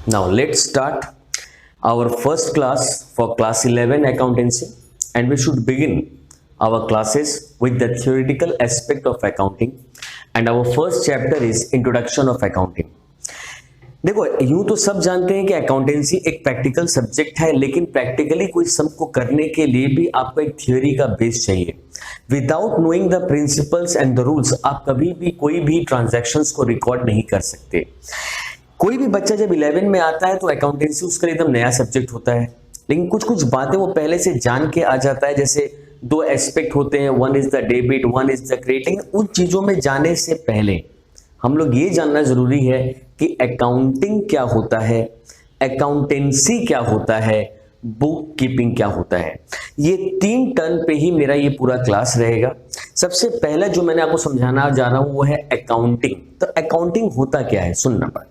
Now let's start our first class for class 11 accountancy, and we should begin our classes with the theoretical aspect of accounting, and our first chapter is introduction of accounting. देखो, यूं तो सब जानते हैं कि accountancy एक practical subject है, लेकिन प्रैक्टिकली कोई सम को करने के लिए भी आपको एक थ्योरी का बेस चाहिए। Without knowing the principles and the rules आप कभी भी कोई भी ट्रांजैक्शंस को रिकॉर्ड नहीं कर सकते। कोई भी बच्चा जब 11 में आता है तो अकाउंटेंसी उसके लिए एकदम नया सब्जेक्ट होता है, लेकिन कुछ कुछ बातें वो पहले से जान के आ जाता है। जैसे दो एस्पेक्ट होते हैं, one is the debit, one is the credit. उन चीजों में जाने से पहले हम लोग ये जानना जरूरी है कि अकाउंटिंग क्या होता है, अकाउंटेंसी क्या होता है, बुक कीपिंग क्या होता है। ये तीन टर्न पे ही मेरा ये पूरा क्लास रहेगा। सबसे पहला जो मैंने आपको समझाना जा रहा हूं वो है अकाउंटिंग। तो अकाउंटिंग होता क्या है, सुनना पड़ेगा।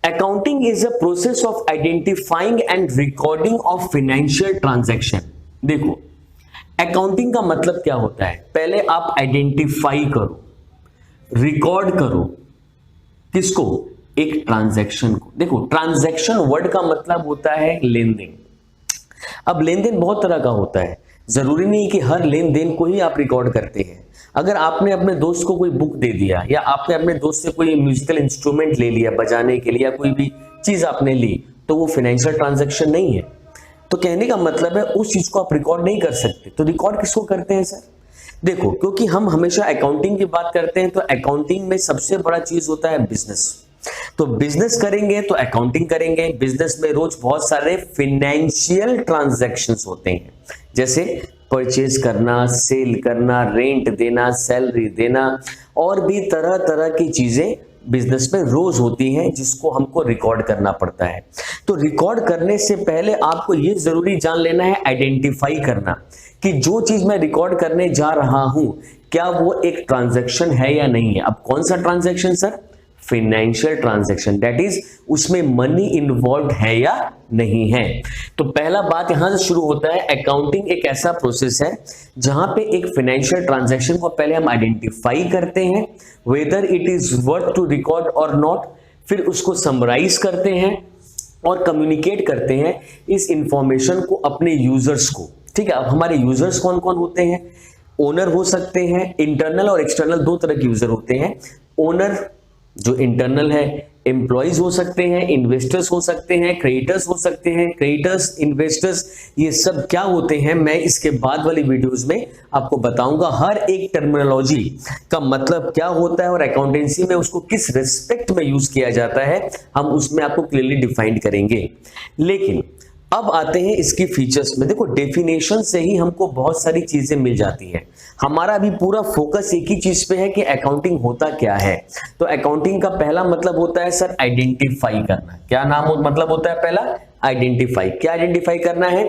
Accounting is a process of identifying and recording of financial transaction। देखो, अकाउंटिंग का मतलब क्या होता है, पहले आप आइडेंटिफाई करो, रिकॉर्ड करो, किसको, एक ट्रांजैक्शन को। देखो, ट्रांजैक्शन वर्ड का मतलब होता है लेन देन। अब लेन देन बहुत तरह का होता है, जरूरी नहीं कि हर लेन देन को ही आप रिकॉर्ड करते हैं। अगर आपने अपने दोस्त को कोई बुक दे दिया, या आपने अपने दोस्त से कोई म्यूजिकल इंस्ट्रूमेंट ले लिया बजाने के लिए, या कोई भी चीज आपने ली, तो वो फाइनेंशियल ट्रांजैक्शन नहीं है। तो कहने का मतलब है उस चीज को आप रिकॉर्ड नहीं कर सकते। तो रिकॉर्ड किसको करते हैं सर? देखो, क्योंकि हम हमेशा अकाउंटिंग की बात करते हैं, तो अकाउंटिंग में सबसे बड़ा चीज होता है बिजनेस। तो बिजनेस करेंगे तो अकाउंटिंग करेंगे। बिजनेस में रोज बहुत सारे फाइनेंशियल ट्रांजैक्शंस होते हैं, जैसे परचेज करना, सेल करना, रेंट देना, सैलरी देना, और भी तरह तरह की चीजें बिजनेस में रोज होती हैं, जिसको हमको रिकॉर्ड करना पड़ता है। तो रिकॉर्ड करने से पहले आपको ये जरूरी जान लेना है, आइडेंटिफाई करना कि जो चीज मैं रिकॉर्ड करने जा रहा हूं क्या वो एक ट्रांजैक्शन है या नहीं है। अब कौन सा transaction sir? Financial transaction, that is उसमें मनी इन्वॉल्व है या नहीं है। तो पहला बात यहां से शुरू होता है, अकाउंटिंग एक ऐसा प्रोसेस है जहां पे एक फाइनेंशियल ट्रांजैक्शन को पहले हम आइडेंटिफाई करते हैं, whether it is worth to record और नॉट। फिर उसको समराइज करते हैं और कम्युनिकेट करते हैं इस इंफॉर्मेशन को अपने यूजर्स को। ठीक है, अब हमारे यूजर्स कौन कौन होते हैं? ओनर हो सकते हैं, इंटरनल और एक्सटर्नल दो तरह के यूजर होते हैं। ओनर जो इंटरनल है, एम्प्लॉइज हो सकते हैं, इन्वेस्टर्स हो सकते हैं, क्रेडिटर्स हो सकते हैं। क्रेडिटर्स, इन्वेस्टर्स, ये सब क्या होते हैं मैं इसके बाद वाली वीडियोस में आपको बताऊंगा। हर एक टर्मिनोलॉजी का मतलब क्या होता है और अकाउंटेंसी में उसको किस रिस्पेक्ट में यूज किया जाता है, हम उसमें आपको क्लियरली डिफाइन करेंगे। लेकिन अब आते हैं इसकी फीचर्स में। देखो, डेफिनेशन से ही हमको बहुत सारी चीजें मिल जाती हैं। हमारा अभी पूरा फोकस एक ही चीज पे है कि अकाउंटिंग होता क्या है। तो अकाउंटिंग का पहला मतलब होता है सर आइडेंटिफाई करना। क्या मतलब होता है पहला? आइडेंटिफाई। क्या आइडेंटिफाई करना है?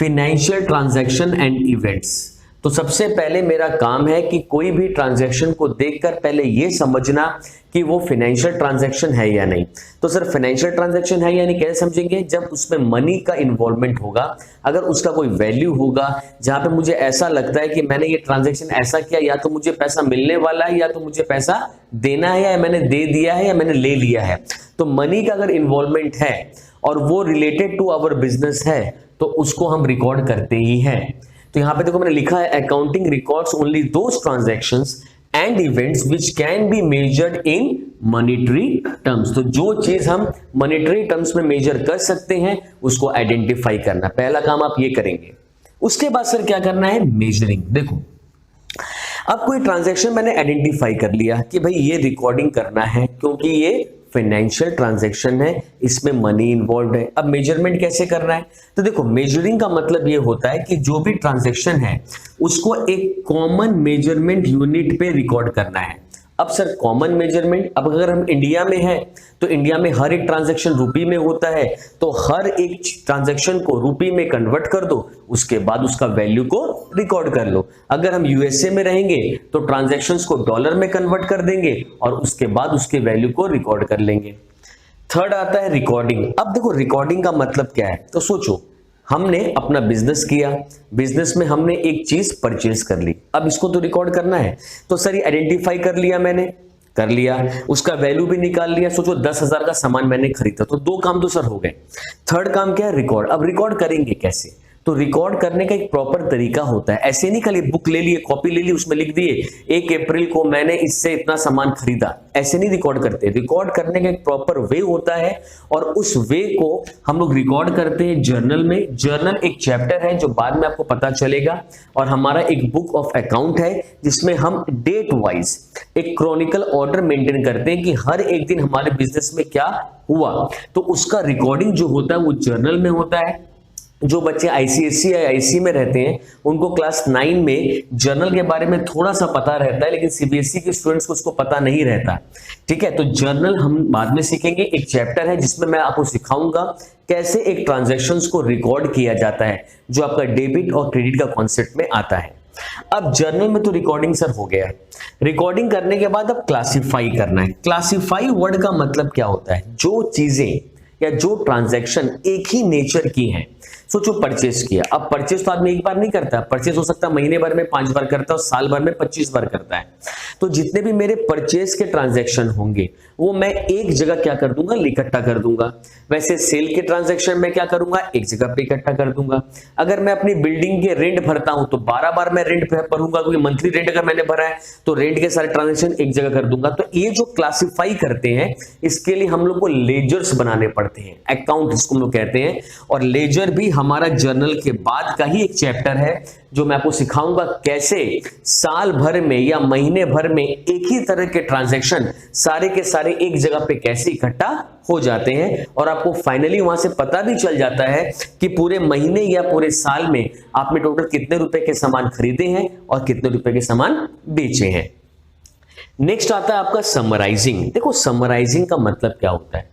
Financial transaction and events. तो सबसे पहले मेरा काम है कि कोई भी ट्रांजैक्शन को देखकर पहले ये समझना कि वो फाइनेंशियल ट्रांजैक्शन है या नहीं। तो सर फाइनेंशियल ट्रांजैक्शन है या नहीं कैसे समझेंगे? जब उसमें मनी का इन्वॉल्वमेंट होगा, अगर उसका कोई वैल्यू होगा जहां पे मुझे ऐसा लगता है कि मैंने ये ट्रांजैक्शन ऐसा किया, या तो मुझे पैसा मिलने वाला है, या तो मुझे पैसा देना है, या मैंने दे दिया है, या मैंने ले लिया है। तो मनी का अगर इन्वॉल्वमेंट है और वो रिलेटेड टू आवर बिजनेस है, तो उसको हम रिकॉर्ड करते ही हैं। तो यहां पे देखो मैंने लिखा है, accounting records only those transactions and events which can be measured in monetary terms. तो जो चीज हम मॉनेटरी टर्म्स में मेजर कर सकते हैं उसको आइडेंटिफाई करना, पहला काम आप ये करेंगे। उसके बाद सर क्या करना है? मेजरिंग। देखो, अब कोई ट्रांजैक्शन मैंने आइडेंटिफाई कर लिया कि भाई ये रिकॉर्डिंग करना है क्योंकि ये फाइनेंशियल ट्रांजैक्शन है, इसमें मनी इन्वॉल्व है। अब मेजरमेंट कैसे करना है? तो देखो, मेजरिंग का मतलब ये होता है कि जो भी ट्रांजैक्शन है उसको एक कॉमन मेजरमेंट यूनिट पे रिकॉर्ड करना है। अब सर कॉमन मेजरमेंट, अब अगर हम इंडिया में हैं तो इंडिया में हर एक ट्रांजैक्शन रुपी में होता है, तो हर एक ट्रांजैक्शन को रुपी में कन्वर्ट कर दो, उसके बाद उसका वैल्यू को रिकॉर्ड कर लो। अगर हम यूएसए में रहेंगे तो ट्रांजैक्शंस को डॉलर में कन्वर्ट कर देंगे और उसके बाद उसके वैल्यू को रिकॉर्ड कर लेंगे। थर्ड आता है रिकॉर्डिंग। अब देखो, रिकॉर्डिंग का मतलब क्या है? तो सोचो, हमने अपना बिजनेस किया, बिजनेस में हमने एक चीज परचेज कर ली, अब इसको तो रिकॉर्ड करना है। तो सर ये आइडेंटिफाई कर लिया मैंने, कर लिया, उसका वैल्यू भी निकाल लिया। सोचो 10,000 का सामान मैंने खरीदा, तो 2 काम तो सर हो गए। थर्ड काम क्या है? रिकॉर्ड। अब रिकॉर्ड करेंगे कैसे? तो रिकॉर्ड करने का एक प्रॉपर तरीका होता है। ऐसे नहीं खाली बुक ले लिए, कॉपी ले ली, उसमें लिख दिए 1 अप्रैल को मैंने इससे इतना सामान खरीदा, ऐसे नहीं रिकॉर्ड करते। रिकॉर्ड करने का एक प्रॉपर वे होता है और उस वे को हम लोग रिकॉर्ड करते हैं जर्नल में। जर्नल एक चैप्टर है जो बाद में आपको पता चलेगा, और हमारा एक बुक ऑफ अकाउंट है जिसमें हम डेट वाइज एक क्रॉनिकल ऑर्डर मेंटेन करते हैं कि हर एक दिन हमारे बिजनेस में क्या हुआ। तो उसका रिकॉर्डिंग जो होता है वो जर्नल में होता है। जो बच्चे आईसीएसई या आईसी में रहते हैं उनको क्लास 9 में जर्नल के बारे में थोड़ा सा पता रहता है, लेकिन सीबीएसई के स्टूडेंट्स को उसको पता नहीं रहता। ठीक है, तो जर्नल हम बाद में सीखेंगे। एक चैप्टर है जिसमें मैं आपको सिखाऊंगा कैसे एक ट्रांजैक्शंस को रिकॉर्ड किया जाता है, जो आपका डेबिट और क्रेडिट का कॉन्सेप्ट में आता है। अब जर्नल में तो रिकॉर्डिंग सर हो गया। रिकॉर्डिंग करने के बाद अब क्लासिफाई करना है। क्लासिफाई वर्ड का मतलब क्या होता है? जो चीजें या जो ट्रांजैक्शन एक ही नेचर की हैं। सोचो परचेस किया, अब परचेस तो आदमी एक बार नहीं करता, परचेस हो सकता है महीने भर में 5 बार करता है और साल भर में 25 बार करता है। तो जितने भी मेरे परचेस के ट्रांजैक्शन होंगे वो मैं एक जगह क्या कर दूंगा? इकट्ठा कर दूंगा। वैसे सेल के ट्रांजैक्शन में क्या करूंगा? एक जगह पे इकट्ठा कर दूंगा। अगर मैं अपनी बिल्डिंग के रेंट भरता हूं तो 12 बार मैं रेंट भरूंगा, क्योंकि मंथली रेंट अगर मैंने भरा है तो रेंट के सारे ट्रांजैक्शन एक जगह कर दूंगा। तो ये जो क्लासिफाई करते हैं इसके लिए हम लोग को लेजर्स बनाने पड़ते हैं, अकाउंट जिसको हम लोग कहते हैं। और लेजर भी हमारा जर्नल के बाद का ही एक चैप्टर है जो मैं आपको सिखाऊंगा कैसे साल भर में या महीने भर में एक ही तरह के ट्रांजैक्शन सारे के सारे एक जगह पे कैसे इकट्ठा हो जाते हैं, और आपको फाइनली वहां से पता भी चल जाता है कि पूरे महीने या पूरे साल में आपने टोटल कितने रुपए के सामान खरीदे हैं और कितने रुपए के सामान बेचे हैं। नेक्स्ट आता है आपका समराइजिंग। देखो समराइजिंग का मतलब क्या होता है?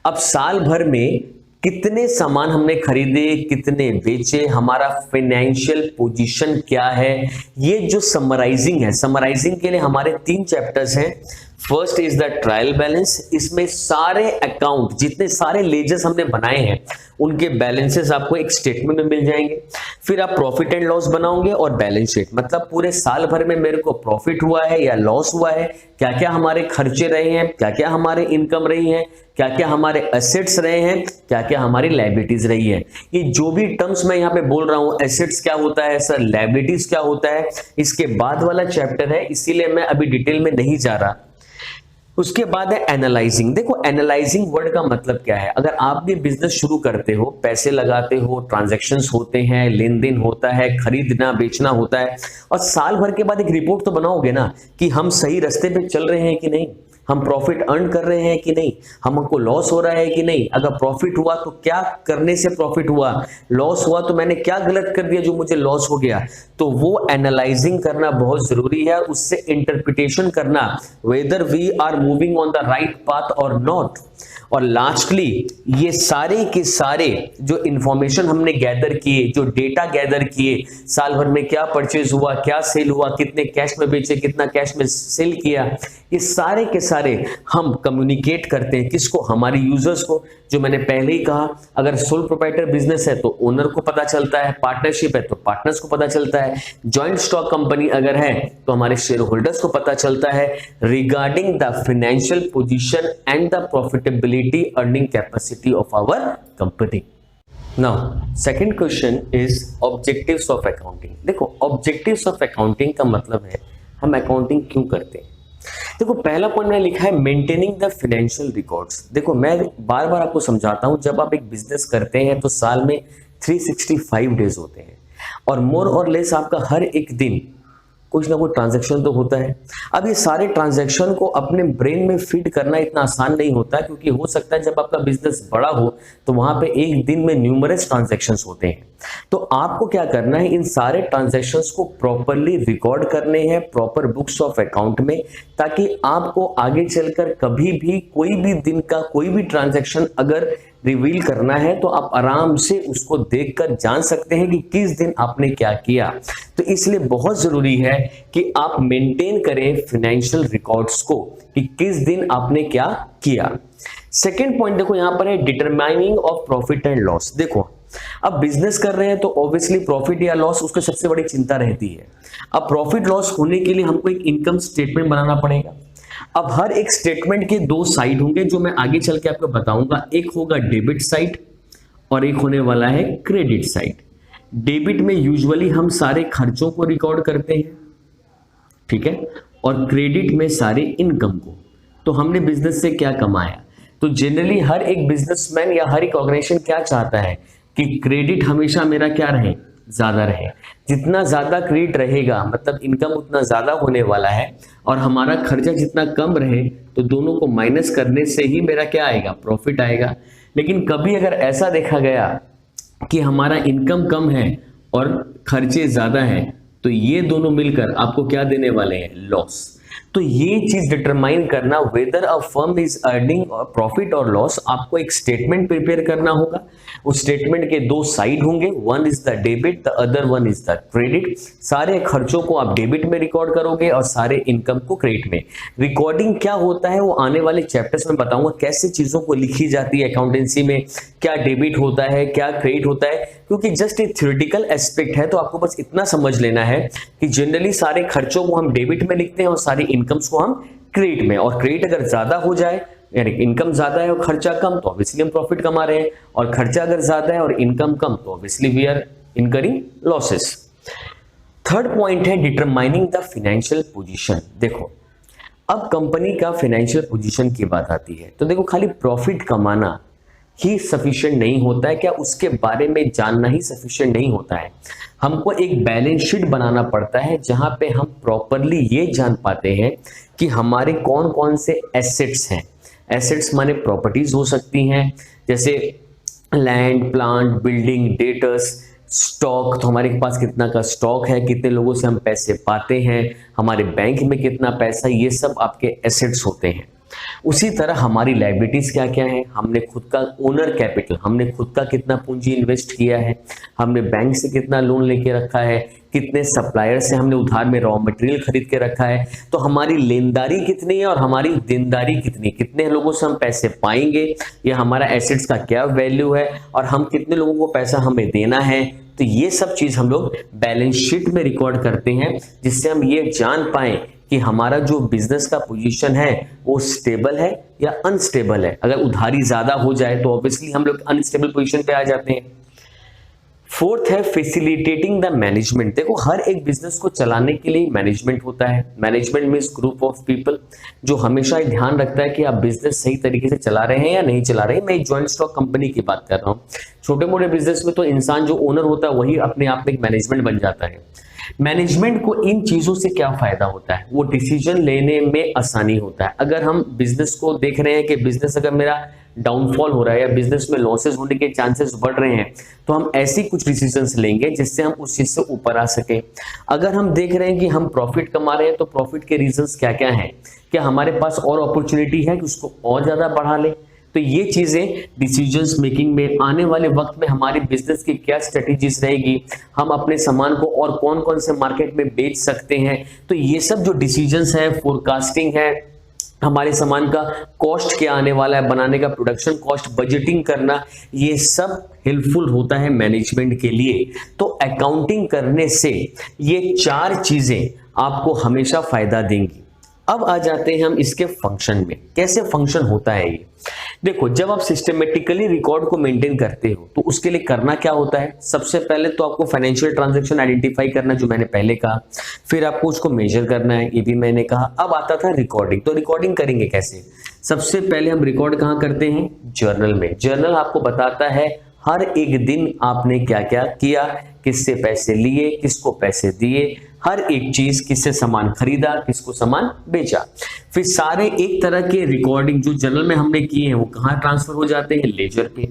अब साल भर में कितने सामान हमने खरीदे, कितने बेचे, हमारा फाइनेंशियल पोजीशन क्या है, ये जो समराइजिंग है। समराइजिंग के लिए हमारे 3 चैप्टर्स हैं। First is the trial balance. इसमें सारे अकाउंट जितने सारे लेजर्स हमने बनाए हैं उनके बैलेंसेस आपको एक स्टेटमेंट में मिल जाएंगे। फिर आप प्रॉफिट एंड लॉस बनाओगे और बैलेंस शीट, मतलब पूरे साल भर में मेरे को प्रॉफिट हुआ है या लॉस हुआ है, क्या क्या हमारे खर्चे रहे हैं, क्या क्या हमारे इनकम रही है, क्या क्या हमारे एसेट्स रहे हैं, क्या क्या हमारी लायबिलिटीज रही है। ये जो भी टर्म्स मैं यहाँ पे बोल रहा हूँ, एसेट्स क्या होता है सर, लायबिलिटीज क्या होता है, इसके बाद वाला चैप्टर है, इसीलिए मैं अभी डिटेल में नहीं जा रहा। उसके बाद है एनालाइजिंग। देखो एनालाइजिंग वर्ड का मतलब क्या है? अगर आप भी बिजनेस शुरू करते हो, पैसे लगाते हो, ट्रांजैक्शंस होते हैं, लेन देन होता है, खरीदना बेचना होता है, और साल भर के बाद एक रिपोर्ट तो बनाओगे ना कि हम सही रास्ते पे चल रहे हैं कि नहीं, हम प्रॉफिट अर्न कर रहे हैं कि नहीं, हमको लॉस हो रहा है कि नहीं। अगर प्रॉफिट हुआ तो क्या करने से प्रॉफिट हुआ, लॉस हुआ तो मैंने क्या गलत कर दिया जो मुझे लॉस हो गया। तो वो एनालाइजिंग करना बहुत जरूरी है, उससे इंटरप्रिटेशन करना whether we are moving on the right path और नॉट। और लास्टली ये सारे के सारे जो इंफॉर्मेशन हमने गैदर किए, जो डेटा गैदर किए, साल भर में क्या परचेज हुआ, क्या सेल हुआ, कितने कैश में बेचे, कितना कैश में सेल किया, ये सारे के सारे हम कम्युनिकेट करते हैं किसको? हमारे यूजर्स को। जो मैंने पहले ही कहा, अगर सोल प्रोप्राइटर बिजनेस है तो ओनर को पता चलता है, पार्टनरशिप है तो पार्टनर्स को पता चलता है, जॉइंट स्टॉक कंपनी अगर है तो हमारे शेयर होल्डर्स को पता चलता है regarding the financial position and the profitability earning capacity of our company. Now second question is objectives of accounting. देखो ऑब्जेक्टिव्स ऑफ अकाउंटिंग का मतलब है हम अकाउंटिंग क्यों करते हैं। देखो पहला पॉइंट मैंने लिखा है मेंटेनिंग द फाइनेंशियल रिकॉर्ड्स। देखो मैं बार बार आपको समझाता हूं, जब आप एक बिजनेस करते हैं तो साल में 365 डेज होते हैं, और मोर और लेस आपका हर एक दिन कुछ ना कुछ ट्रांजैक्शन तो होता है। अब ये सारे ट्रांजैक्शन को अपने ब्रेन में फीड करना इतना आसान नहीं होता, क्योंकि हो सकता है जब आपका बिजनेस बड़ा हो तो वहां पे एक दिन में न्यूमरस ट्रांजैक्शंस होते हैं। तो आपको क्या करना है, इन सारे ट्रांजैक्शंस को प्रॉपरली रिकॉर्ड करने हैं प्रॉपर बुक्स ऑफ अकाउंट में, ताकि आपको आगे चलकर कभी भी कोई भी दिन का कोई भी ट्रांजैक्शन अगर रिवील करना है तो आप आराम से उसको देखकर जान सकते हैं कि किस दिन आपने क्या किया। तो इसलिए बहुत जरूरी है कि आप मेंटेन करें फाइनेंशियल रिकॉर्ड्स को कि किस दिन आपने क्या किया। सेकेंड पॉइंट देखो यहां पर है determining of profit and loss. देखो अब बिजनेस कर रहे हैं तो ऑब्वियसली प्रॉफिट या लॉस उसकी सबसे बड़ी चिंता रहती है। अब प्रॉफिट लॉस होने के लिए हमको एक इनकम स्टेटमेंट बनाना पड़ेगा। अब हर एक स्टेटमेंट के दो साइड होंगे जो मैं आगे चल के आपको बताऊंगा। एक होगा डेबिट साइड और एक होने वाला है क्रेडिट साइड। डेबिट में यूजुअली हम सारे खर्चों को रिकॉर्ड करते हैं, ठीक है, और क्रेडिट में सारे इनकम को। तो हमने बिजनेस से क्या कमाया, तो जनरली हर एक बिजनेसमैन या हर एक ऑर्गेनाइजेशन क्या चाहता है कि क्रेडिट हमेशा मेरा क्या रहे, ज्यादा रहे। जितना ज्यादा क्रेडिट रहेगा मतलब इनकम उतना ज्यादा होने वाला है, और हमारा खर्चा जितना कम रहे तो दोनों को माइनस करने से ही मेरा क्या आएगा, प्रॉफिट आएगा। लेकिन कभी अगर ऐसा देखा गया कि हमारा इनकम कम है और खर्चे ज्यादा हैं, तो ये दोनों मिलकर आपको क्या देने वाले हैं, लॉस। तो ये चीज डिटरमाइन करना weather a firm is earning profit और लॉस, आपको एक स्टेटमेंट प्रिपेयर करना होगा। उस स्टेटमेंट के दो साइड होंगे, one is the debit, the other one is the credit. सारे खर्चों को आप डेबिट में रिकॉर्ड करोगे और सारे इनकम को क्रेडिट में। रिकॉर्डिंग क्या होता है वो आने वाले चैप्टर्स में बताऊंगा, कैसे चीजों को लिखी जाती है अकाउंटेंसी में, क्या डेबिट होता है, क्या क्रेडिट होता है, क्योंकि जस्ट एक थ्योरेटिकल एस्पेक्ट है। तो आपको बस इतना समझ लेना है कि जनरली सारे खर्चों को हम डेबिट में लिखते हैं और सारी इनकम्स को हम क्रेडिट में। और क्रेडिट अगर ज्यादा हो जाए, यानी इनकम ज्यादा है और खर्चा कम, तो ऑब्वियसली हम प्रॉफिट कमा रहे हैं, और खर्चा अगर ज्यादा है और इनकम कम, तो obviously we are incurring losses. Third point है डिटरमाइनिंग द फाइनेंशियल पोजीशन। देखो अब कंपनी का फाइनेंशियल पोजीशन की बात आती है, तो देखो खाली प्रॉफिट कमाना ही सफिशिएंट नहीं होता है, क्या उसके बारे में जानना ही सफिशिएंट नहीं होता है। हमको एक बैलेंस शीट बनाना पड़ता है जहां पे हम प्रॉपरली ये जान पाते हैं कि हमारे कौन कौन से एसेट्स हैं। एसेट्स माने प्रॉपर्टीज हो सकती हैं, जैसे land, plant, building, debtors, stock. तो हमारे पास कितना का स्टॉक है, कितने लोगों से हम पैसे पाते हैं, हमारे बैंक में कितना पैसा, ये सब आपके एसेट्स होते हैं। उसी तरह हमारी लायबिलिटीज क्या क्या है, हमने खुद का ओनर कैपिटल, हमने खुद का कितना पूंजी इन्वेस्ट किया है, हमने बैंक से कितना लोन लेके रखा है, कितने सप्लायर से हमने उधार में रॉ मटेरियल खरीद के रखा है, तो हमारी लेनदारी कितनी है और हमारी देनदारी कितनी, कितने लोगों से हम पैसे पाएंगे, या हमारा एसेट्स का क्या वैल्यू है, और हम कितने लोगों को पैसा हमें देना है। तो ये सब चीज हम लोग बैलेंस शीट में रिकॉर्ड करते हैं, जिससे हम ये जान पाए कि हमारा जो बिजनेस का पोजीशन है वो स्टेबल है या अनस्टेबल है। अगर उधारी ज्यादा हो जाए तो ऑब्वियसली हम लोग अनस्टेबल पोजीशन पे आ जाते हैं। फोर्थ है फैसिलिटेटिंग द मैनेजमेंट। देखो हर एक बिजनेस को चलाने के लिए मैनेजमेंट होता है। Management means group of people जो हमेशा ये ध्यान रखता है कि आप बिजनेस सही तरीके से चला रहे हैं या नहीं चला रहे हैं। मैं एक ज्वाइंट स्टॉक कंपनी की बात कर रहा हूँ। छोटे मोटे बिजनेस में तो इंसान जो ओनर होता है वही अपने आप में एक मैनेजमेंट बन जाता है। मैनेजमेंट को इन चीजों से क्या फायदा होता है, वो डिसीजन लेने में आसानी होता है। अगर हम बिजनेस को देख रहे हैं कि बिजनेस अगर मेरा डाउनफॉल हो रहा है या बिजनेस में लॉसेस होने के चांसेस बढ़ रहे हैं, तो हम ऐसी कुछ डिसीजंस लेंगे जिससे हम उस चीज से ऊपर आ सके। अगर हम देख रहे हैं कि हम प्रॉफिट कमा रहे हैं, तो प्रॉफिट के रीजंस क्या क्या हैं, क्या हमारे पास और अपॉर्चुनिटी है कि उसको और ज्यादा बढ़ा ले। तो ये चीजें डिसीजंस मेकिंग में आने वाले वक्त में हमारी बिजनेस की क्या स्ट्रेटेजीज रहेगी, हम अपने सामान को और कौन कौन से मार्केट में बेच सकते हैं। तो ये सब जो डिसीजंस है, फोरकास्टिंग है, हमारे सामान का कॉस्ट क्या आने वाला है बनाने का, प्रोडक्शन कॉस्ट, बजटिंग करना, ये सब हेल्पफुल होता है मैनेजमेंट के लिए। तो अकाउंटिंग करने से ये चार चीजें आपको हमेशा फायदा देंगी। अब आ जाते हैं हम इसके फंक्शन में, कैसे फंक्शन होता है ये। देखो जब आप सिस्टमेटिकली रिकॉर्ड को मेंटेन करते हो तो उसके लिए करना क्या होता है, सबसे पहले तो आपको फाइनेंशियल ट्रांजैक्शन आइडेंटिफाई करना, जो मैंने पहले कहा, फिर आपको उसको मेजर करना है, ये भी मैंने कहा। अब आता था रिकॉर्डिंग। तो रिकॉर्डिंग करेंगे कैसे, सबसे पहले हम रिकॉर्ड कहाँ करते हैं, जर्नल में। जर्नल आपको बताता है हर एक दिन आपने क्या क्या किया, किससे पैसे लिए, किसको पैसे दिए, हर एक चीज, किससे सामान खरीदा, किसको सामान बेचा। फिर सारे एक तरह के रिकॉर्डिंग जो जर्नल में हमने किए हैं वो कहाँ ट्रांसफर हो जाते हैं, लेजर पे।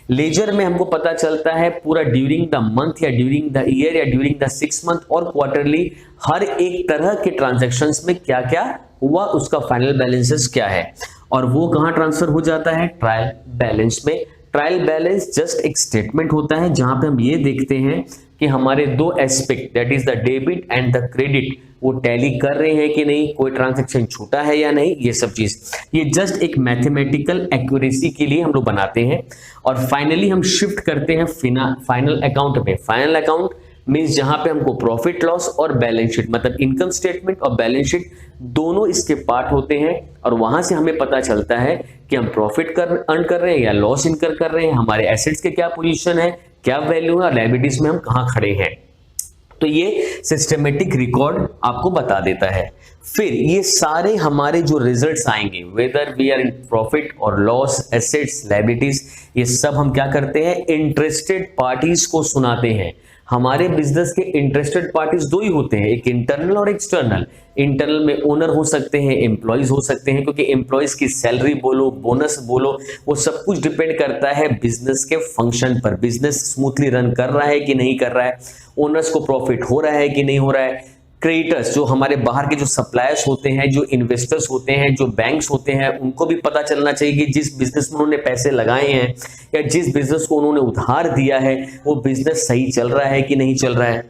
लेजर में हमको पता चलता है पूरा ड्यूरिंग द मंथ या ड्यूरिंग द ईयर या ड्यूरिंग द 6 मंथ और क्वार्टरली हर एक तरह के ट्रांजेक्शन्स में क्या क्या हुआ, उसका फाइनल बैलेंसेस क्या है, और वो कहाँ ट्रांसफर हो जाता है, ट्रायल बैलेंस में। ट्रायल बैलेंस जस्ट एक स्टेटमेंट होता है जहां पे हम ये देखते हैं कि हमारे दो aspect, that is the debit and the credit, वो टैली कर रहे हैं कि नहीं, कोई ट्रांजैक्शन छूटा है या नहीं, ये सब चीज। ये जस्ट एक मैथमेटिकल एक्यूरेसी के लिए हम लोग बनाते हैं। और फाइनली हम शिफ्ट करते हैं फाइनल अकाउंट में। फाइनल अकाउंट मींस जहां पे हमको प्रॉफिट लॉस और बैलेंस शीट मतलब इनकम स्टेटमेंट और बैलेंस शीट दोनों इसके पार्ट होते हैं, और वहां से हमें पता चलता है कि हम प्रॉफिट अर्न कर रहे हैं या लॉस इनकर कर रहे हैं, हमारे एसेट्स के क्या पोजीशन है, क्या वैल्यू है, और लायबिलिटीज में हम कहां खड़े हैं। तो ये सिस्टमेटिक रिकॉर्ड आपको बता देता है। फिर ये सारे हमारे जो रिजल्ट्स आएंगे, whether we are in profit और लॉस, एसेट्स, लायबिलिटीज, ये सब हम क्या करते हैं, इंटरेस्टेड पार्टीज को सुनाते हैं। हमारे बिजनेस के इंटरेस्टेड पार्टीज दो ही होते हैं, एक इंटरनल और एक्सटर्नल। इंटरनल में ओनर हो सकते हैं, एम्प्लॉयज हो सकते हैं, क्योंकि एम्प्लॉयज की सैलरी बोलो, बोनस बोलो, वो सब कुछ डिपेंड करता है बिजनेस के फंक्शन पर। बिजनेस स्मूथली रन कर रहा है कि नहीं कर रहा है, ओनर्स को प्रॉफिट हो रहा है कि नहीं हो रहा है, क्रेडिटर्स जो हमारे बाहर के जो सप्लायर्स होते हैं, जो इन्वेस्टर्स होते हैं, जो बैंक्स होते हैं, उनको भी पता चलना चाहिए कि जिस बिजनेस में उन्होंने पैसे लगाए हैं या जिस बिजनेस को उन्होंने उधार दिया है वो बिजनेस सही चल रहा है कि नहीं चल रहा है।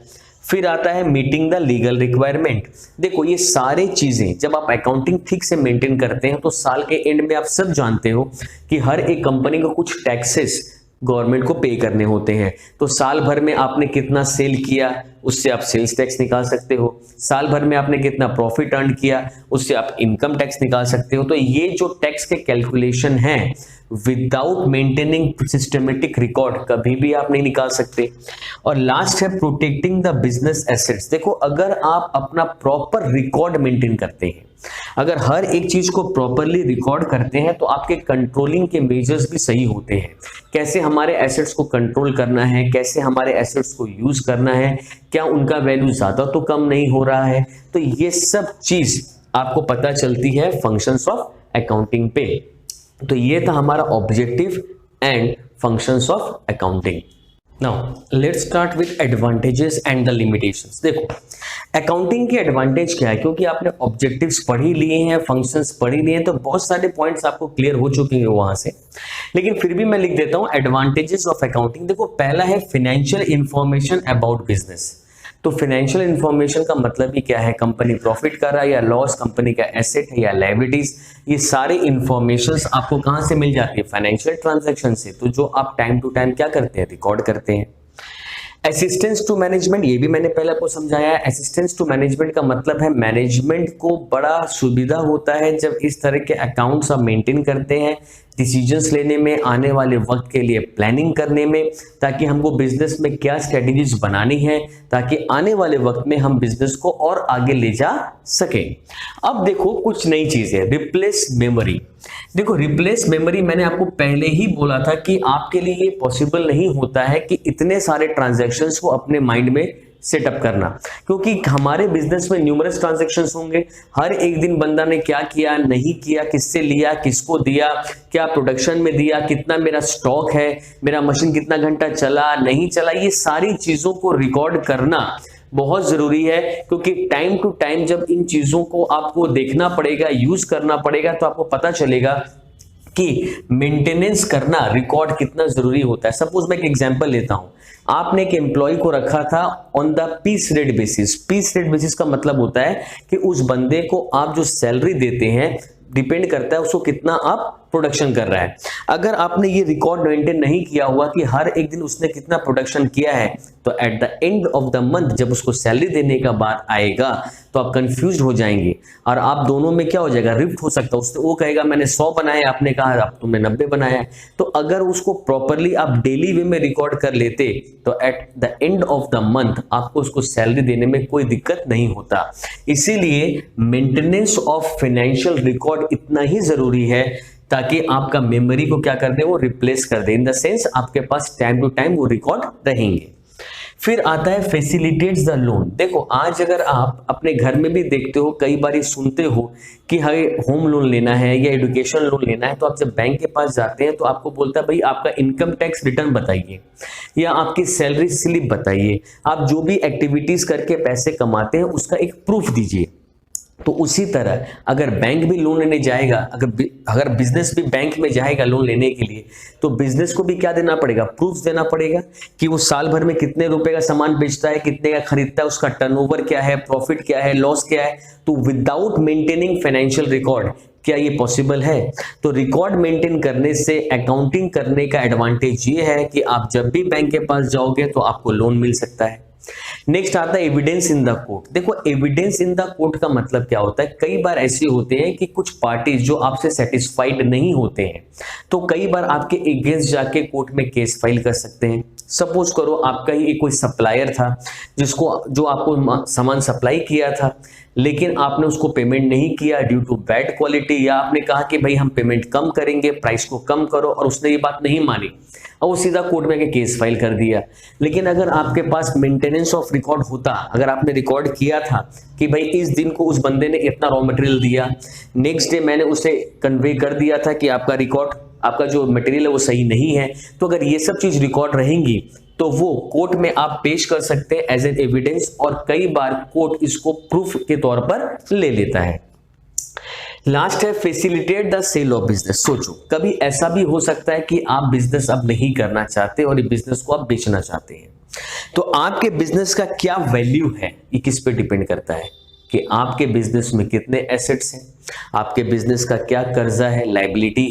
फिर आता है मीटिंग द लीगल रिक्वायरमेंट। देखो ये सारे चीजें जब आप अकाउंटिंग ठीक से मेंटेन करते हैं तो साल के एंड में आप सब जानते हो कि हर एक कंपनी को कुछ टैक्सेस गवर्नमेंट को पे करने होते हैं। तो साल भर में आपने कितना सेल किया उससे आप सेल्स टैक्स निकाल सकते हो, साल भर में आपने कितना प्रॉफिट अर्न किया उससे आप इनकम टैक्स निकाल सकते हो। तो ये जो टैक्स के कैलकुलेशन है विदाउट मेंटेनिंग सिस्टमेटिक रिकॉर्ड कभी भी आप नहीं निकाल सकते। और लास्ट है प्रोटेक्टिंग द बिजनेस एसेट्स। देखो अगर आप अपना प्रॉपर रिकॉर्ड मेंटेन करते हैं, अगर हर एक चीज को प्रॉपरली रिकॉर्ड करते हैं तो आपके कंट्रोलिंग के मेजर्स भी सही होते हैं। कैसे हमारे एसेट्स को कंट्रोल करना है, कैसे हमारे एसेट्स को यूज करना है, क्या उनका वैल्यू ज्यादा तो कम नहीं हो रहा है, तो ये सब चीज आपको पता चलती है फंक्शंस ऑफ अकाउंटिंग पे। तो ये था हमारा objective and functions of accounting. Now let's start with advantages and the limitations. देखो अकाउंटिंग के एडवांटेज क्या है, क्योंकि आपने ऑब्जेक्टिव्स पढ़ ही लिए हैं, फंक्शंस पढ़ ही लिए हैं, तो बहुत सारे पॉइंट्स आपको क्लियर हो चुके हैं वहां से, लेकिन फिर भी मैं लिख देता हूं एडवांटेजेस ऑफ अकाउंटिंग। देखो पहला है फिनेंशियल इंफॉर्मेशन अबाउट बिजनेस। तो फाइनेंशियल इंफॉर्मेशन का मतलब ही क्या है, कंपनी प्रॉफिट कर रहा है या लॉस, कंपनी का एसेट है या लायबिलिटीज, ये सारे इंफॉर्मेशंस आपको कहां से मिल जाती है, फाइनेंशियल ट्रांजैक्शन से। तो जो आप टाइम टू टाइम क्या करते हैं, रिकॉर्ड करते हैं। असिस्टेंस टू मैनेजमेंट, ये भी मैंने पहले आपको समझाया है। असिस्टेंस टू मैनेजमेंट का मतलब है मैनेजमेंट को बड़ा सुविधा होता है जब इस तरह के अकाउंट्स आप मेंटेन करते हैं, डिसीजंस लेने में, आने वाले वक्त के लिए प्लानिंग करने में, ताकि हमको बिजनेस में क्या स्ट्रेटेजीज बनानी है ताकि आने वाले वक्त में हम बिजनेस को और आगे ले जा सकें। अब देखो कुछ नई चीजें, रिप्लेस मेमोरी। देखो रिप्लेस मेमोरी मैंने आपको पहले ही बोला था कि आपके लिए ये पॉसिबल नहीं होता है कि इतने सारे ट्रांजैक्शंस को अपने माइंड में सेटअप करना, क्योंकि हमारे बिजनेस में न्यूमरस ट्रांजैक्शंस होंगे। हर एक दिन बंदा ने क्या किया, नहीं किया, किससे लिया, किसको दिया, क्या प्रोडक्शन में दिया, कितना मेरा स्टॉक है, मेरा मशीन कितना घंटा चला, नहीं चला, ये सारी चीजों को रिकॉर्ड करना बहुत जरूरी है। क्योंकि टाइम टू टाइम जब इन चीजों को आपको देखना पड़ेगा, यूज करना पड़ेगा, तो आपको पता चलेगा कि मेंटेनेंस करना, रिकॉर्ड कितना जरूरी होता है। सपोज मैं एक एग्जांपल लेता हूं, आपने एक एम्प्लॉय को रखा था on the piece rate basis. Piece rate basis का मतलब होता है कि उस बंदे को आप जो सैलरी देते हैं डिपेंड करता है उसको कितना आप प्रोडक्शन कर रहा है। अगर आपने ये रिकॉर्ड मेंटेन नहीं किया हुआ कि हर एक दिन उसने कितना प्रोडक्शन किया है, तो at the end of the month जब उसको सैलरी देने का बात आएगा तो आप कंफ्यूज हो जाएंगे और आप दोनों में क्या हो जाएगा, रिफ्ट हो सकता है। उसने वो कहेगा मैंने 100 बनाए, आपने कहा आप तुमने 90 बनाया है। तो अगर उसको प्रॉपरली आप डेली वे में रिकॉर्ड कर लेते तो at the end of the month आपको उसको सैलरी देने में कोई दिक्कत नहीं होता। इसीलिए मेंटेनेंस ऑफ फाइनेंशियल रिकॉर्ड इतना ही जरूरी है ताकि आपका मेमोरी को क्या कर दे, वो रिप्लेस कर दे, इन द सेंस आपके पास टाइम टू टाइम वो रिकॉर्ड रहेंगे। फिर आता है फैसिलिटेट्स द लोन। देखो आज अगर आप अपने घर में भी देखते हो, कई बार सुनते हो कि हमें होम लोन लेना है या एजुकेशन लोन लेना है, तो आप जब बैंक के पास जाते हैं तो आपको बोलता है भाई आपका इनकम टैक्स रिटर्न बताइए या आपकी सैलरी स्लिप बताइए, आप जो भी एक्टिविटीज करके पैसे कमाते हैं उसका एक प्रूफ दीजिए। तो उसी तरह अगर बैंक भी लोन लेने जाएगा, अगर बिजनेस भी बैंक में जाएगा लोन लेने के लिए, तो बिजनेस को भी क्या देना पड़ेगा, प्रूफ देना पड़ेगा कि वो साल भर में कितने रुपए का सामान बेचता है, कितने का खरीदता है, उसका टर्नओवर क्या है, प्रॉफिट क्या है, लॉस क्या है। तो विदाउट मेंटेनिंग फाइनेंशियल रिकॉर्ड क्या ये पॉसिबल है? तो रिकॉर्ड मेंटेन करने से अकाउंटिंग करने का एडवांटेज ये है कि आप जब भी बैंक के पास जाओगे तो आपको लोन मिल सकता है। नेक्स्ट आता है एविडेंस इन द कोर्ट। देखो एविडेंस इन द कोर्ट का मतलब क्या होता है, कई बार ऐसे होते हैं कि कुछ पार्टीज जो आपसे सेटिस्फाइड नहीं होते हैं, तो कई बार आपके अगेंस्ट जाके कोर्ट में केस फाइल कर सकते हैं। सपोज करो आपका ही कोई सप्लायर था जो आपको सामान सप्लाई किया था, लेकिन आपने उसको पेमेंट नहीं किया ड्यू टू बैड क्वालिटी, या आपने कहा कि भाई हम पेमेंट कम करेंगे, प्राइस को कम करो, और उसने ये बात नहीं मानी और वो सीधा कोर्ट में केस फाइल कर दिया। लेकिन अगर आपके पास मेंटेनेंस ऑफ रिकॉर्ड होता, अगर आपने रिकॉर्ड किया था कि भाई इस दिन को उस बंदे ने इतना रॉ मटेरियल दिया, नेक्स्ट डे मैंने उसे कन्वे कर दिया था कि आपका रिकॉर्ड, आपका जो मटेरियल है वो सही नहीं है, तो अगर ये सब चीज रिकॉर्ड रहेंगी तो वो कोर्ट में आप पेश कर सकते हैं एज एन एविडेंस, और कई बार कोर्ट इसको प्रूफ के तौर पर ले लेता है। लास्ट है facilitate the sale of business. सोचो कभी ऐसा भी हो सकता है कि आप बिजनेस अब नहीं करना चाहते और ये बिजनेस को आप बेचना चाहते हैं, तो आपके बिजनेस का क्या वैल्यू है ये किस पे डिपेंड करता है कि आपके बिजनेस में कितने एसेट्स हैं, आपके बिजनेस का क्या कर्जा है, लायबिलिटी,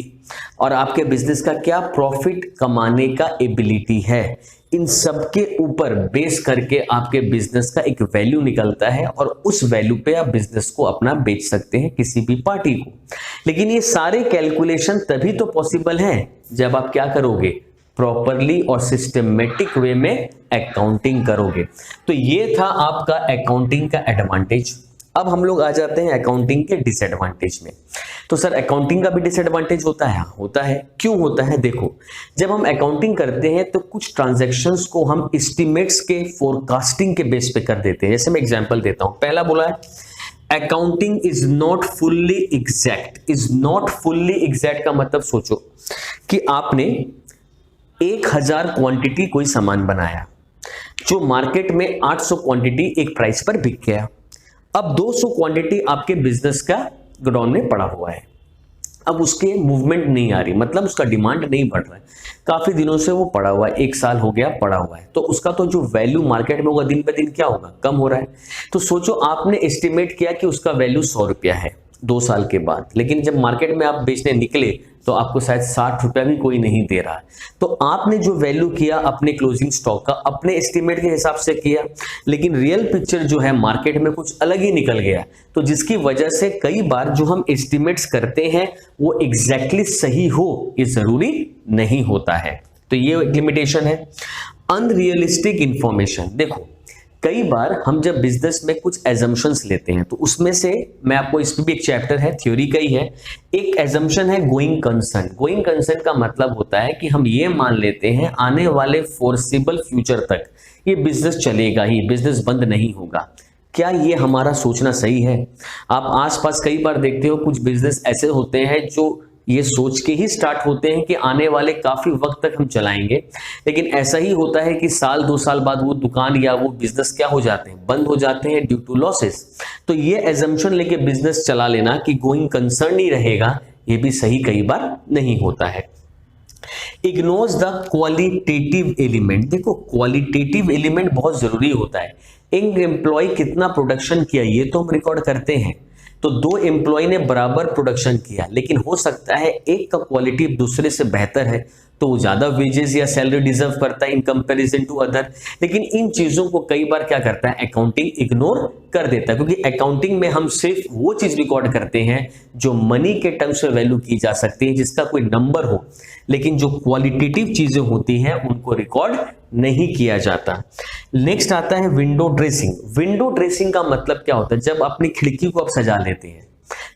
और आपके बिजनेस का क्या प्रॉफिट कमाने का एबिलिटी है। इन सब के ऊपर बेस करके आपके बिजनेस का एक वैल्यू निकलता है, और उस वैल्यू पे आप बिजनेस को अपना बेच सकते हैं किसी भी पार्टी को। लेकिन ये सारे कैलकुलेशन तभी तो पॉसिबल हैं जब आप क्या करोगे, प्रॉपरली और सिस्टमेटिक वे में अकाउंटिंग करोगे। तो ये था आपका अकाउंटिंग का एडवांटेज। अब हम लोग आ जाते हैं अकाउंटिंग के डिसएडवांटेज में। तो सर अकाउंटिंग का भी डिसएडवांटेज होता है? होता है। क्यों होता है? देखो, जब हम अकाउंटिंग करते हैं तो कुछ ट्रांजैक्शंस को हम एस्टिमेट्स के फोरकास्टिंग के बेस पे कर देते हैं। जैसे मैं एग्जांपल देता हूं, पहला बोला है accounting is not fully exact. Is not fully exact का मतलब सोचो कि आपने 1000 क्वांटिटी कोई सामान बनाया जो मार्केट में 800 क्वांटिटी एक प्राइस पर बिक गया। अब 200 क्वांटिटी आपके बिजनेस का गोडाउन में पड़ा हुआ है, अब उसके मूवमेंट नहीं आ रही, मतलब उसका डिमांड नहीं बढ़ रहा है, काफी दिनों से वो पड़ा हुआ है, 1 साल हो गया पड़ा हुआ है, तो उसका तो जो वैल्यू मार्केट में होगा दिन पे दिन क्या होगा, कम हो रहा है। तो सोचो आपने एस्टिमेट किया कि उसका वैल्यू 100 रुपया है 2 साल के बाद, लेकिन जब मार्केट में आप बेचने निकले तो आपको शायद 60 रुपया भी कोई नहीं दे रहा है। तो आपने जो वैल्यू किया अपने क्लोजिंग स्टॉक का अपने एस्टिमेट के हिसाब से किया, लेकिन रियल पिक्चर जो है मार्केट में कुछ अलग ही निकल गया, तो जिसकी वजह से कई बार जो हम एस्टिमेट्स करते हैं वो एग्जैक्टली सही हो ये जरूरी नहीं होता है। तो ये लिमिटेशन है। अनरियलिस्टिक इंफॉर्मेशन, देखो कई बार हम जब बिजनेस में कुछ एजम्पशंस लेते हैं तो उसमें से मैं आपको, इसमें भी एक चैप्टर है थ्योरी का ही है, एक एजम्पशन है गोइंग कंसर्न। गोइंग कंसर्न का मतलब होता है कि हम ये मान लेते हैं आने वाले फोर्सेबल फ्यूचर तक ये बिजनेस चलेगा ही, बिजनेस बंद नहीं होगा। क्या ये हमारा सोचना सही है? आप आसपास कई बार देखते हो कुछ बिजनेस ऐसे होते हैं जो ये सोच के ही स्टार्ट होते हैं कि आने वाले काफी वक्त तक हम चलाएंगे, लेकिन ऐसा ही होता है कि साल 2 साल बाद वो दुकान या वो बिजनेस क्या हो जाते हैं, बंद हो जाते हैं ड्यू टू लॉसेस। तो ये एजम्पशन लेके बिजनेस चला लेना कि गोइंग कंसर्न ही रहेगा, ये भी सही कई बार नहीं होता है। Ignores the qualitative element. देखो क्वालिटेटिव एलिमेंट बहुत जरूरी होता है। एक एम्प्लॉय कितना प्रोडक्शन किया ये तो हम रिकॉर्ड करते हैं, तो 2 एम्प्लॉय ने बराबर प्रोडक्शन किया, लेकिन हो सकता है एक का क्वालिटी दूसरे से बेहतर है तो वो ज्यादा वेजेस या सैलरी डिजर्व करता है इन कंपैरिजन टू अदर। लेकिन इन चीजों को कई बार क्या करता है अकाउंटिंग इग्नोर कर देता है, क्योंकि अकाउंटिंग में हम सिर्फ वो चीज रिकॉर्ड करते हैं जो मनी के टर्म्स में वैल्यू की जा सकती है, जिसका कोई नंबर हो, लेकिन जो क्वालिटेटिव चीजें होती हैं उनको रिकॉर्ड नहीं किया जाता। नेक्स्ट आता है विंडो ड्रेसिंग। विंडो ड्रेसिंग का मतलब क्या होता है? जब अपनी खिड़की को आप सजा लेते हैं,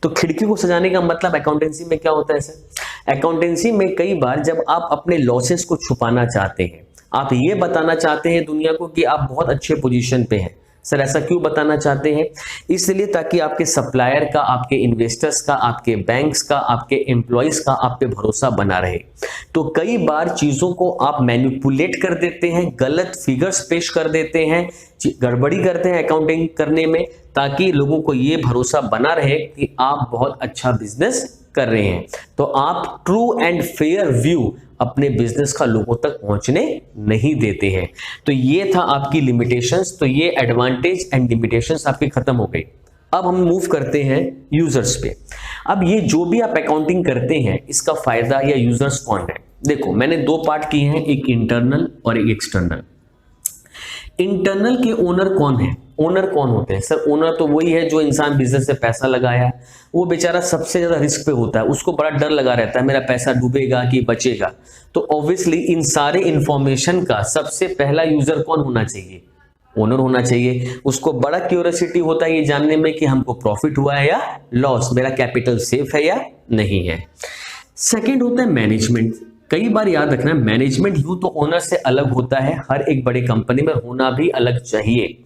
तो खिड़की को सजाने का मतलब अकाउंटेंसी में क्या होता है सर? अकाउंटेंसी में कई बार जब आप अपने लॉसेस को छुपाना चाहते हैं, आप ये बताना चाहते हैं दुनिया को कि आप बहुत अच्छे पोजीशन पे हैं। सर ऐसा क्यों बताना चाहते हैं? इसलिए ताकि आपके सप्लायर का, आपके इन्वेस्टर्स का, आपके बैंक्स का, आपके एम्प्लॉयज का आप पे भरोसा बना रहे। तो कई बार चीजों को आप मैनिपुलेट कर देते हैं, गलत फिगर्स पेश कर देते हैं, गड़बड़ी करते हैं अकाउंटिंग करने में, ताकि लोगों को ये भरोसा बना रहे कि आप बहुत अच्छा बिजनेस कर रहे हैं। तो आप ट्रू एंड फेयर व्यू अपने बिजनेस का लोगों तक पहुंचने नहीं देते हैं। तो ये था आपकी लिमिटेशंस। तो ये एडवांटेज एंड लिमिटेशंस आपकी खत्म हो गई। अब हम मूव करते हैं यूजर्स पे। अब ये जो भी आप अकाउंटिंग करते हैं इसका फायदा या यूजर्स कौन है? देखो मैंने 2 पार्ट किए हैं, एक इंटरनल और एक एक्सटर्नल। इंटरनल के ओनर कौन है? ओनर कौन होते हैं सर? ओनर तो वही है जो इंसान बिजनेस से पैसा लगाया, वो बेचारा सबसे ज्यादा रिस्क पे होता है, उसको बड़ा डर लगा रहता है मेरा पैसा डूबेगा कि बचेगा। तो ऑब्वियसली इन सारे इंफॉर्मेशन का सबसे पहला यूजर कौन होना चाहिए? ओनर होना चाहिए। उसको बड़ा क्यूरियोसिटी होता है ये जानने में कि हमको प्रॉफिट हुआ है या लॉस, मेरा कैपिटल सेफ है या नहीं है। सेकंड होता है मैनेजमेंट। कई बार याद रखना, मैनेजमेंट यूं तो ओनर से अलग होता है, हर एक बड़े कंपनी में होना भी अलग चाहिए।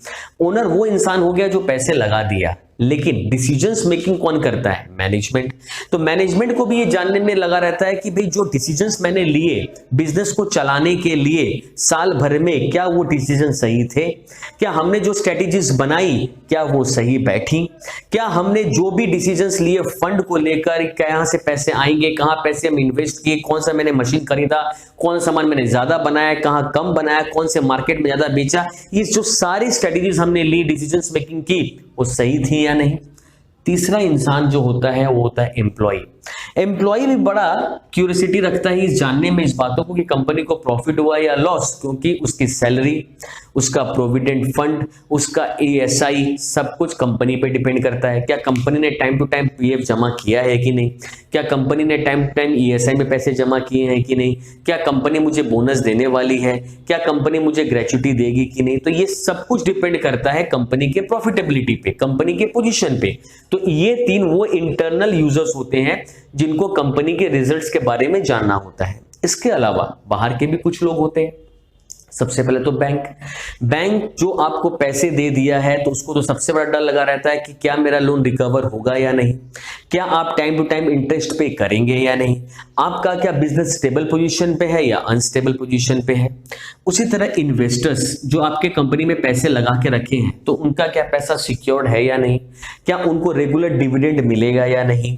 ओनर वो इंसान हो गया जो पैसे लगा दिया, लेकिन डिसीजंस मेकिंग कौन करता है? मैनेजमेंट। तो मैनेजमेंट को भी ये जानने में लगा रहता है कि भाई जो डिसीजंस मैंने लिए बिजनेस को चलाने के लिए साल भर में, क्या वो डिसीजन सही थे? क्या हमने जो स्ट्रेटेजीज बनाई क्या वो सही बैठी? क्या हमने जो भी डिसीजंस लिए फंड को लेकर, कहां से पैसे आएंगे, कहां पैसे हम इन्वेस्ट किए, कौन सा मैंने मशीन खरीदा, कौन सा सामान मैंने ज्यादा बनाया, कहां कम बनाया, कौन से मार्केट में ज्यादा बेचा, ये जो सारी स्ट्रेटेजीज हमने ली, डिसीजंस मेकिंग की, वो सही थी या नहीं? तीसरा इंसान जो होता है वो होता है एम्प्लॉय। एम्प्लॉय भी बड़ा क्यूरियोसिटी रखता है इस जानने में इस बातों को कि कंपनी को प्रॉफिट हुआ या लॉस, क्योंकि उसकी सैलरी, उसका प्रोविडेंट फंड, उसका ESI सब कुछ कंपनी पे डिपेंड करता है। क्या कंपनी ने टाइम टू टाइम PF जमा किया है कि नहीं? क्या कंपनी ने टाइम टू टाइम ESI में पैसे जमा किए हैं कि नहीं? क्या कंपनी मुझे बोनस देने वाली है? क्या कंपनी मुझे ग्रेच्युटी देगी कि नहीं? तो ये सब कुछ डिपेंड करता है कंपनी के प्रॉफिटेबिलिटी पे, कंपनी के पोजीशन पे। तो ये तीन वो इंटरनल यूजर्स होते हैं जिनको कंपनी के रिजल्ट्स के बारे में जानना होता है। इसके अलावा बाहर के भी कुछ लोग होते हैं। सबसे पहले तो बैंक जो आपको पैसे दे दिया है तो उसको तो सबसे बड़ा डर लगा रहता है कि क्या मेरा लोन रिकवर होगा या नहीं, क्या आप टाइम टू टाइम इंटरेस्ट पे करेंगे या नहीं, आपका क्या बिजनेस स्टेबल पोजीशन पे है या अनस्टेबल पोजीशन पे है। उसी तरह इन्वेस्टर्स जो आपके कंपनी में पैसे लगा के रखे हैं तो उनका क्या पैसा सिक्योर्ड है या नहीं, क्या उनको रेगुलर डिविडेंड मिलेगा या नहीं।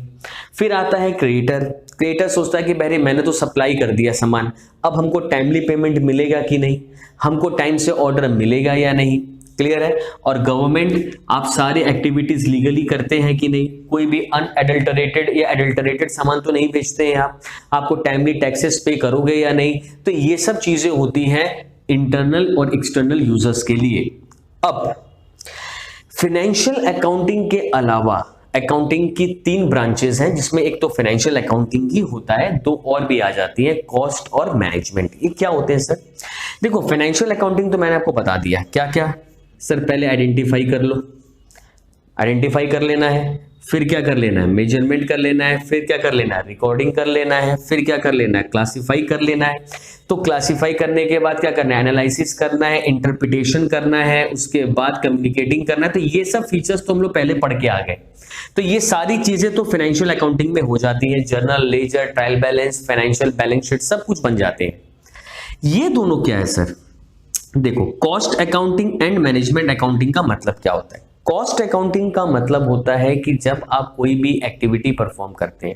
फिर आता है क्रिएटर सोचता है कि भाई मैंने तो सप्लाई कर दिया सामान, अब हमको टाइमली पेमेंट मिलेगा कि नहीं, हमको टाइम से ऑर्डर मिलेगा या नहीं। क्लियर है? और गवर्नमेंट, आप सारे एक्टिविटीज लीगली करते हैं कि नहीं, कोई भी अनएडल्टरेटेड या एडल्टरेटेड सामान तो नहीं बेचते हैं आप, आपको टाइमली टैक्सेस पे करोगे या नहीं। तो ये सब चीजें होती हैं इंटरनल और एक्सटर्नल यूजर्स के लिए। अब फाइनेंशियल अकाउंटिंग के अलावा अकाउंटिंग की 3 ब्रांचेस हैं, जिसमें एक तो फाइनेंशियल अकाउंटिंग ही होता है, 2 और भी आ जाती हैं, कॉस्ट और मैनेजमेंट। ये क्या होते हैं सर? देखो फाइनेंशियल अकाउंटिंग तो मैंने आपको बता दिया क्या क्या सर। पहले आइडेंटिफाई कर लो, आइडेंटिफाई कर लेना है, फिर क्या कर लेना है, मेजरमेंट कर लेना है, फिर क्या कर लेना है, रिकॉर्डिंग कर लेना है, फिर क्या कर लेना है, क्लासिफाई कर लेना है। तो क्लासिफाई करने के बाद क्या करना है, एनालिसिस करना है, इंटरप्रिटेशन करना है, उसके बाद कम्युनिकेटिंग करना है। तो ये सब फीचर्स तो हम लोग पहले पढ़ के आ गए। तो ये सारी चीजें तो फाइनेंशियल अकाउंटिंग में हो जाती है, journal, ledger, trial balance, financial balance sheet सब कुछ बन जाते हैं। ये दोनों क्या है सर? देखो cost accounting and management accounting का मतलब क्या होता है? कॉस्ट अकाउंटिंग का मतलब होता है कि जब आप कोई भी एक्टिविटी परफॉर्म करते हैं,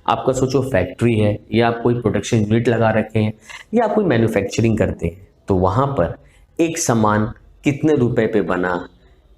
आपका सोचो फैक्ट्री है या आप कोई प्रोडक्शन यूनिट लगा रखे हैं या आप कोई मैन्युफैक्चरिंग करते हैं, तो वहां पर एक सामान कितने रुपए पे बना,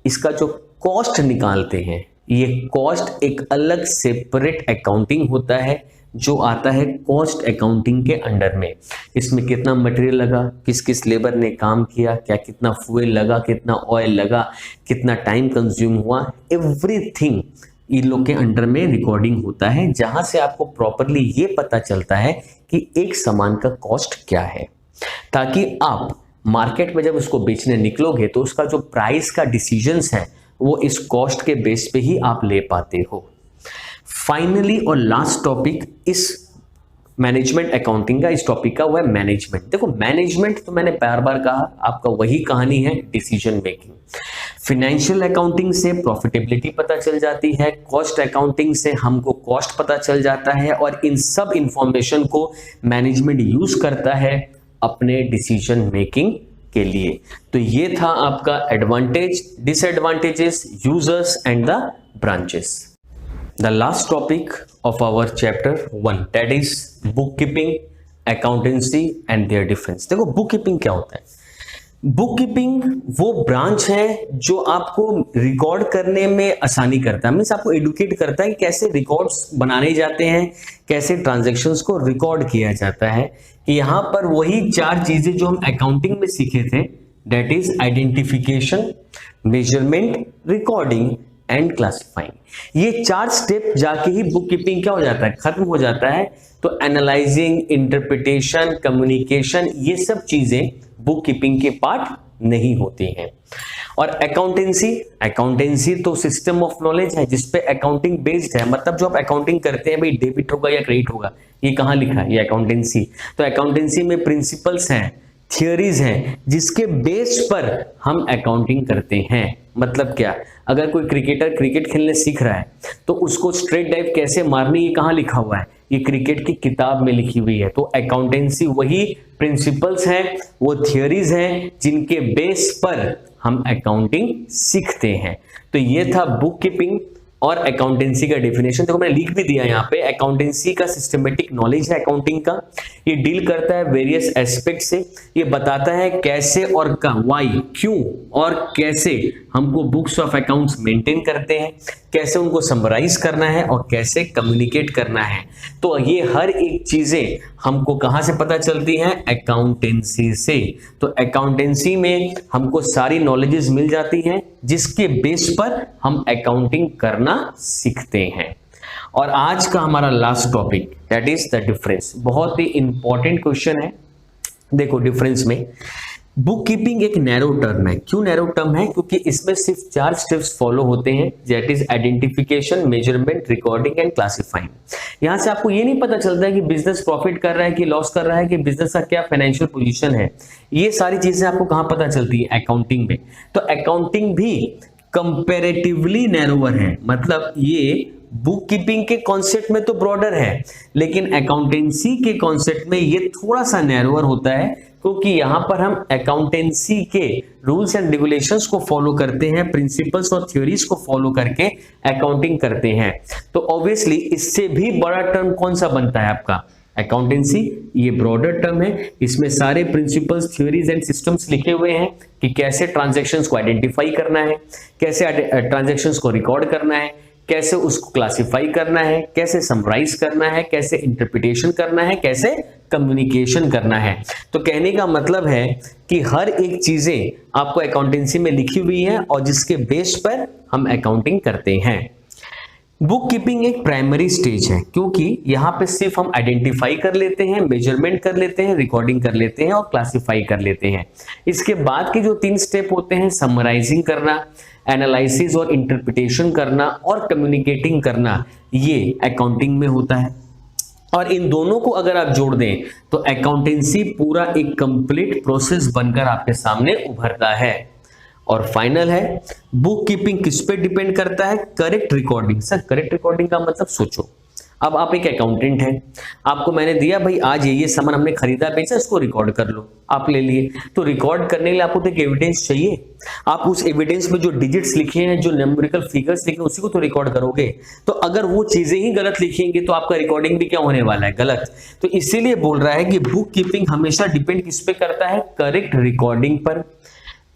इसका जो कॉस्ट निकालते हैं, ये कॉस्ट एक अलग सेपरेट अकाउंटिंग होता है जो आता है कॉस्ट अकाउंटिंग के अंडर में। इसमें कितना मटेरियल लगा, किस किस लेबर ने काम किया, क्या कितना फ्यूल लगा, कितना ऑयल लगा, कितना टाइम कंज्यूम हुआ, एवरीथिंग इन लोग के अंडर में रिकॉर्डिंग होता है, जहां से आपको प्रॉपरली ये पता चलता है कि एक सामान का कॉस्ट क्या है, ताकि आप मार्केट में जब उसको बेचने निकलोगे तो उसका जो प्राइस का डिसीजंस है वो इस कॉस्ट के बेस पे ही आप ले पाते हो। फाइनली और लास्ट टॉपिक इस मैनेजमेंट अकाउंटिंग का, इस टॉपिक का, वो है मैनेजमेंट। देखो मैनेजमेंट तो मैंने बार बार कहा, आपका वही कहानी है, डिसीजन मेकिंग। फाइनेंशियल अकाउंटिंग से प्रॉफिटेबिलिटी पता चल जाती है, कॉस्ट अकाउंटिंग से हमको कॉस्ट पता चल जाता है, और इन सब इंफॉर्मेशन को मैनेजमेंट यूज करता है अपने डिसीजन मेकिंग के लिए। तो ये था आपका advantage, disadvantages, users and the branches. The last topic of our chapter 1, that is bookkeeping, accountancy and their difference। देखो bookkeeping क्या होता है? बुककीपिंग वो ब्रांच है जो आपको रिकॉर्ड करने में आसानी करता है, मीन्स आपको एडुकेट करता है कि कैसे रिकॉर्ड्स बनाने जाते हैं, कैसे ट्रांजैक्शंस को रिकॉर्ड किया जाता है। यहाँ पर वही 4 चीजें जो हम अकाउंटिंग में सीखे थे that is identification, measurement, recording and classifying. ये 4 स्टेप जाके ही बुक कीपिंग क्या हो जाता है, खत्म हो जाता है। तो एनालाइजिंग, इंटरप्रिटेशन, कम्युनिकेशन, ये सब चीजें बुक कीपिंग के पार्ट नहीं होती हैं। और अकाउंटेंसी तो सिस्टम ऑफ नॉलेज है जिसपे अकाउंटिंग बेस्ड है। मतलब जो आप अकाउंटिंग करते हैं भाई, डेबिट होगा या क्रेडिट होगा, ये कहाँ लिखा है, ये अकाउंटेंसी। तो अकाउंटेंसी में प्रिंसिपल्स हैं, थियोरीज हैं, जिसके बेस पर हम अकाउंटिंग करते हैं। मतलब क्या, अगर कोई क्रिकेटर क्रिकेट खेलने सीख रहा है तो उसको स्ट्रेट डाइव कैसे मारनी, ये कहाँ लिखा हुआ है, ये क्रिकेट की किताब में लिखी हुई है। तो अकाउंटेंसी वही प्रिंसिपल्स हैं, वो थियोरीज हैं जिनके बेस पर हम अकाउंटिंग सीखते हैं। तो ये था बुक कीपिंग और अकाउंटेंसी का डेफिनेशन। देखो मैंने लिख भी दिया यहाँ पे, अकाउंटेंसी का सिस्टमेटिक नॉलेज है अकाउंटिंग का। ये डील करता है वेरियस एस्पेक्ट से, ये बताता है कैसे और व्हाई, क्यों और कैसे हमको बुक्स ऑफ अकाउंट्स मेंटेन करते हैं, कैसे उनको समराइज करना है और कैसे कम्युनिकेट करना है। तो ये हर एक चीजें हमको कहां से पता चलती हैं, अकाउंटेंसी से। तो अकाउंटेंसी में हमको सारी नॉलेजेस मिल जाती हैं जिसके बेस पर हम अकाउंटिंग करना सीखते हैं। और आज का हमारा last topic that is the difference. बहुत ही इंपॉर्टेंट क्वेश्चन है। देखो डिफरेंस में बुक कीपिंग एक नैरो टर्म है। क्यों नैरो टर्म है, क्योंकि इसमें सिर्फ 4 स्टेप्स फॉलो होते हैं, that is identification, measurement, recording and classifying. यहां से आपको ये नहीं पता चलता है कि बिजनेस प्रॉफिट कर रहा है कि लॉस कर रहा है, कि बिजनेस का क्या फाइनेंशियल पोजीशन है। ये सारी चीजें आपको कहां पता चलती है, अकाउंटिंग में। तो अकाउंटिंग भी कंपैरेटिवली नैरोवर है। मतलब ये बुक कीपिंग के कॉन्सेप्ट में तो ब्रॉडर है, लेकिन अकाउंटेंसी के कॉन्सेप्ट में ये थोड़ा सा नैरोवर होता है, क्योंकि यहां पर हम अकाउंटेंसी के रूल्स एंड रेगुलेशंस को फॉलो करते हैं, प्रिंसिपल्स और थ्योरीज को फॉलो करके अकाउंटिंग करते हैं। तो ऑब्वियसली इससे भी बड़ा टर्म कौन सा बनता है आपका, अकाउंटेंसी। ये ब्रॉडर टर्म है, इसमें सारे प्रिंसिपल्स, थ्योरीज एंड सिस्टम्स लिखे हुए हैं कि कैसे ट्रांजैक्शंस को आइडेंटिफाई करना है, कैसे ट्रांजैक्शंस को रिकॉर्ड करना है, कैसे उसको क्लासिफाई करना है, कैसे समराइज करना है, कैसे इंटरप्रिटेशन करना है, कैसे कम्युनिकेशन करना है। तो कहने का मतलब है कि हर एक चीजें आपको अकाउंटेंसी में लिखी हुई है और जिसके बेस पर हम अकाउंटिंग करते हैं। बुक कीपिंग एक प्राइमरी स्टेज है, क्योंकि यहां पे सिर्फ हम आइडेंटिफाई कर लेते हैं, मेजरमेंट कर लेते हैं, रिकॉर्डिंग कर लेते हैं और क्लासिफाई कर लेते हैं। इसके बाद के जो 3 स्टेप होते हैं, समराइजिंग करना, एनालिसिस और इंटरप्रिटेशन करना और कम्युनिकेटिंग करना, ये अकाउंटिंग में होता है। और इन दोनों को अगर आप जोड़ दें तो अकाउंटेंसी पूरा एक कंप्लीट प्रोसेस बनकर आपके सामने उभरता है। और फाइनल है, बुक कीपिंग किस पे डिपेंड करता है, correct recording. Sir correct recording का मतलब सोचो, अब आप एक अकाउंटेंट हैं, आपको मैंने दिया भाई आज ये सामान हमने खरीदा बेचा, इसको रिकॉर्ड कर लो, आप ले लिए। तो रिकॉर्ड करने के लिए आपको तो एक एविडेंस चाहिए, आप उस एविडेंस में जो डिजिट्स लिखे हैं, जो न्यूमेरिकल फिगर्स लिखे हैं, उसी को तो रिकॉर्ड करोगे। तो अगर वो चीजें ही गलत लिखेंगे तो आपका रिकॉर्डिंग भी क्या होने वाला है, गलत। तो इसीलिए बोल रहा है कि बुक कीपिंग हमेशा डिपेंड किस पे करता है, करेक्ट रिकॉर्डिंग पर।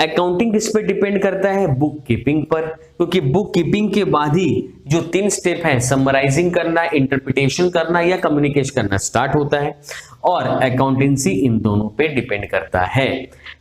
अकाउंटिंग किस पे डिपेंड करता है, बुक कीपिंग पर, क्योंकि बुक कीपिंग के बाद ही जो 3 स्टेप हैं, समराइजिंग करना, इंटरप्रिटेशन करना या कम्युनिकेशन करना स्टार्ट होता है। और अकाउंटेंसी इन दोनों पे डिपेंड करता है।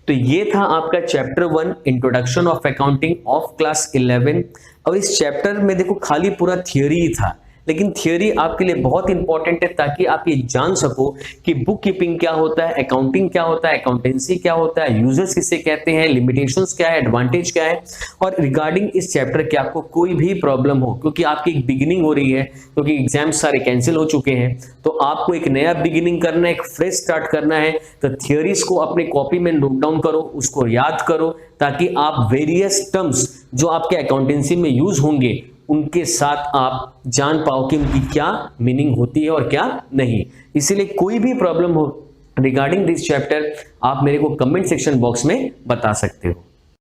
तो ये था आपका chapter 1 introduction of accounting of class 11। और इस चैप्टर में देखो खाली पूरा थियोरी ही था, लेकिन थियोरी आपके लिए बहुत इंपॉर्टेंट है ताकि आप ये जान सको कि बुक कीपिंग क्या होता है, अकाउंटिंग क्या होता है, अकाउंटेंसी क्या होता है, यूजर्स किसे कहते हैं, लिमिटेशंस क्या है, एडवांटेज क्या है। और रिगार्डिंग इस चैप्टर के आपको कोई भी प्रॉब्लम हो, क्योंकि आपकी एक बिगिनिंग हो रही है, क्योंकि एग्जाम्स सारे कैंसिल हो चुके हैं, तो आपको एक नया बिगिनिंग करना है, एक फ्रेश स्टार्ट करना है। तो थियोरीज को अपने कॉपी में नोट डाउन करो, उसको याद करो, ताकि आप वेरियस टर्म्स जो आपके अकाउंटेंसी में यूज होंगे उनके साथ आप जान पाओ कि उनकी क्या मीनिंग होती है और क्या नहीं। इसीलिए कोई भी प्रॉब्लम हो रिगार्डिंग दिस चैप्टर आप मेरे को कमेंट सेक्शन बॉक्स में बता सकते हो।